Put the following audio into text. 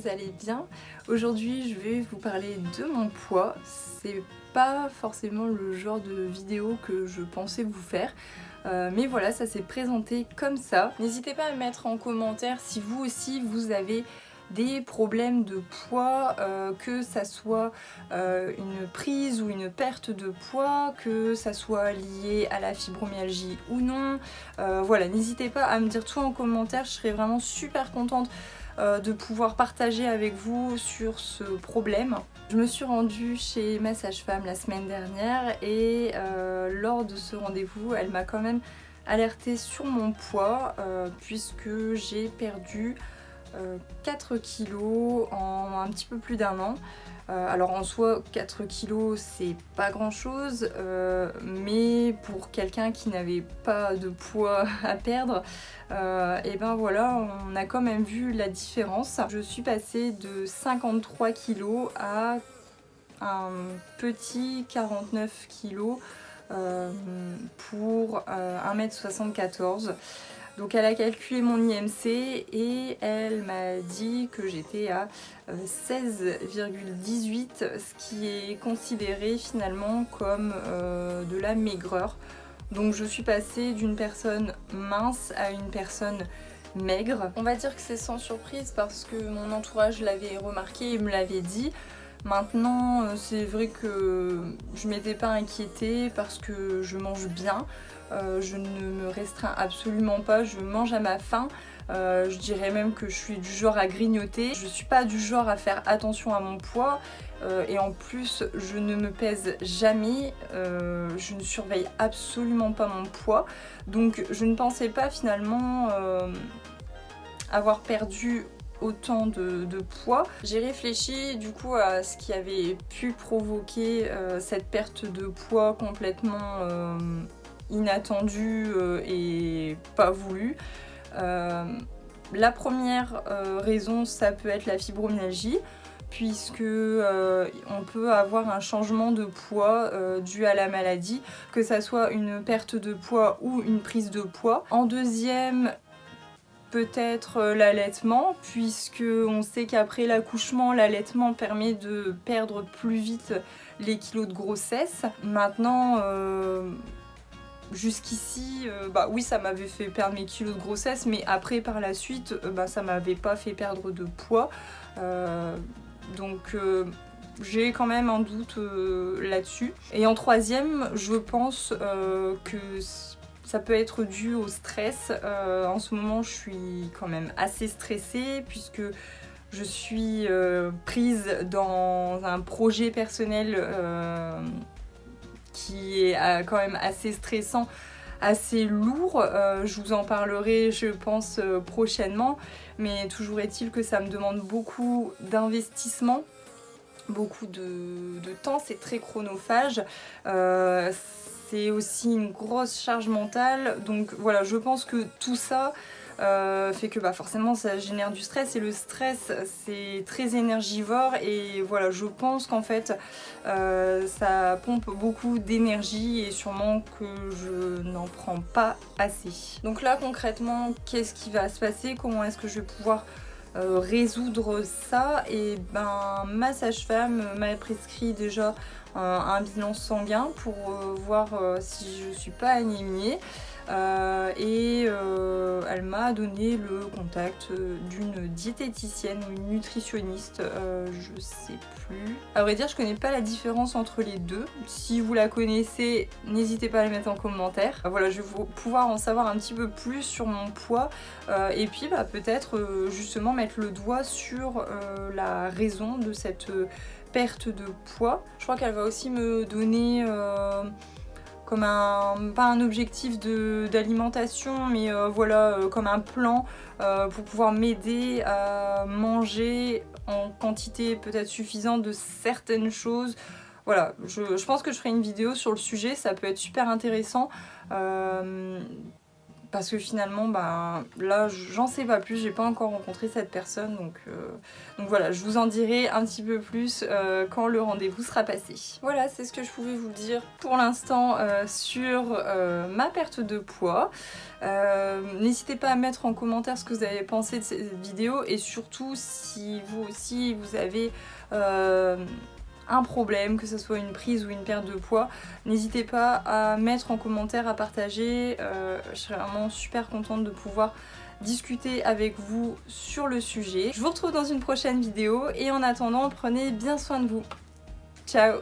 vous allez bien. Aujourd'hui je vais vous parler de mon poids. C'est pas forcément le genre de vidéo que je pensais vous faire. Mais voilà, ça s'est présenté comme ça. N'hésitez pas à mettre en commentaire si vous aussi vous avez des problèmes de poids, que ça soit une prise ou une perte de poids, que ça soit lié à la fibromyalgie ou non. Voilà, n'hésitez pas à me dire tout en commentaire, je serais vraiment super contente de pouvoir partager avec vous sur ce problème. Je me suis rendue chez ma sage-femme la semaine dernière et lors de ce rendez-vous, elle m'a quand même alertée sur mon poids puisque j'ai perdu 4 kilos en un petit peu plus d'1 an. Alors en soi 4 kilos c'est pas grand chose, mais pour quelqu'un qui n'avait pas de poids à perdre, et ben voilà, on a quand même vu la différence. Je suis passée de 53 kilos à un petit 49 kilos pour 1m74. Donc elle a calculé mon IMC et elle m'a dit que j'étais à 16,18, ce qui est considéré finalement comme de la maigreur. Donc je suis passée d'une personne mince à une personne maigre. On va dire que c'est sans surprise parce que mon entourage l'avait remarqué et me l'avait dit. Maintenant, c'est vrai que je m'étais pas inquiétée parce que je mange bien. Je ne me restreins absolument pas, je mange à ma faim. Je dirais même que je suis du genre à grignoter. Je suis pas du genre à faire attention à mon poids. Et en plus, je ne me pèse jamais. Je ne surveille absolument pas mon poids. Donc je ne pensais pas finalement avoir perdu autant de poids. J'ai réfléchi du coup à ce qui avait pu provoquer cette perte de poids complètement inattendue et pas voulue. La première raison, ça peut être la fibromyalgie, puisque on peut avoir un changement de poids dû à la maladie, que ça soit une perte de poids ou une prise de poids. En deuxième, peut-être l'allaitement, puisque on sait qu'après l'accouchement, l'allaitement permet de perdre plus vite les kilos de grossesse. Maintenant, jusqu'ici, bah oui, ça m'avait fait perdre mes kilos de grossesse, mais après par la suite, ça m'avait pas fait perdre de poids. Donc j'ai quand même un doute là-dessus. Et en troisième, je pense que ça peut être dû au stress. En ce moment, je suis quand même assez stressée puisque je suis prise dans un projet personnel qui est quand même assez stressant, assez lourd. Je vous en parlerai, je pense, prochainement. Mais toujours est-il que ça me demande beaucoup d'investissement, beaucoup de temps, c'est très chronophage. C'est aussi une grosse charge mentale, donc voilà, je pense que tout ça fait que forcément ça génère du stress, et le stress c'est très énergivore, et voilà, je pense qu'en fait ça pompe beaucoup d'énergie et sûrement que je n'en prends pas assez. Donc là concrètement, qu'est-ce qui va se passer? Comment est-ce que je vais pouvoir résoudre ça? Et ma sage-femme m'a prescrit déjà un bilan sanguin pour voir si je suis pas anémiée, et elle m'a donné le contact d'une diététicienne ou une nutritionniste, je sais plus. À vrai dire, je connais pas la différence entre les deux. Si vous la connaissez, n'hésitez pas à la mettre en commentaire. Voilà, je vais pouvoir en savoir un petit peu plus sur mon poids, et puis peut-être justement mettre le doigt sur la raison de cette perte de poids. Je crois qu'elle va aussi me donner comme pas un objectif d'alimentation, mais voilà, comme un plan pour pouvoir m'aider à manger en quantité peut-être suffisante de certaines choses. Voilà, je pense que je ferai une vidéo sur le sujet, ça peut être super intéressant. parce que finalement, bah, là, j'en sais pas plus, j'ai pas encore rencontré cette personne, donc voilà, je vous en dirai un petit peu plus quand le rendez-vous sera passé. Voilà, c'est ce que je pouvais vous dire pour l'instant sur ma perte de poids. N'hésitez pas à mettre en commentaire ce que vous avez pensé de cette vidéo, et surtout si vous aussi vous avez un problème, que ce soit une prise ou une perte de poids, n'hésitez pas à mettre en commentaire, à partager. Je serais vraiment super contente de pouvoir discuter avec vous sur le sujet. Je vous retrouve dans une prochaine vidéo et en attendant, prenez bien soin de vous. Ciao!